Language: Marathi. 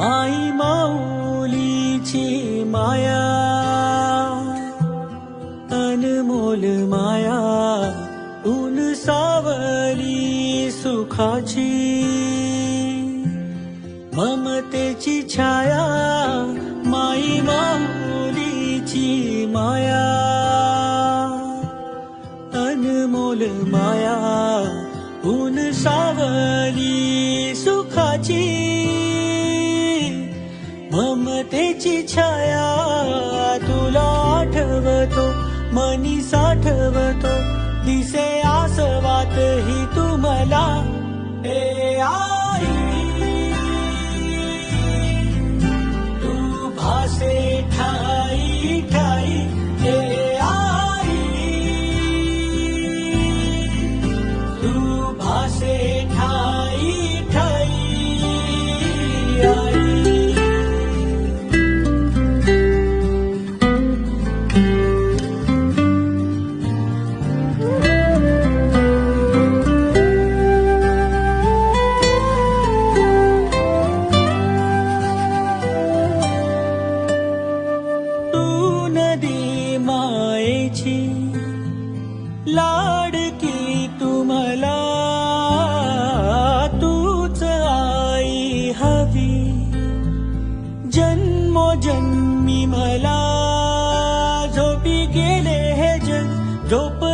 आई माऊलीची माया, अनमोल माया, ऊन सावली सुखाची, ममतेची छाया, माई माऊलीची माया, अनमोल माया, ऊन सावली सुखाची, ममतेची छाया. तुला आठवतो मनी साठवतो, दिसे आसवात ही तू मला. हे आई तू भासे ठाई ठाई, हे आई तू भासे ठाई ठाई. आई मायेची लाडकी तुम्हाला, तूच आई हवी जन्मोजन्मी मला. झोपी गेले हे जग, झोप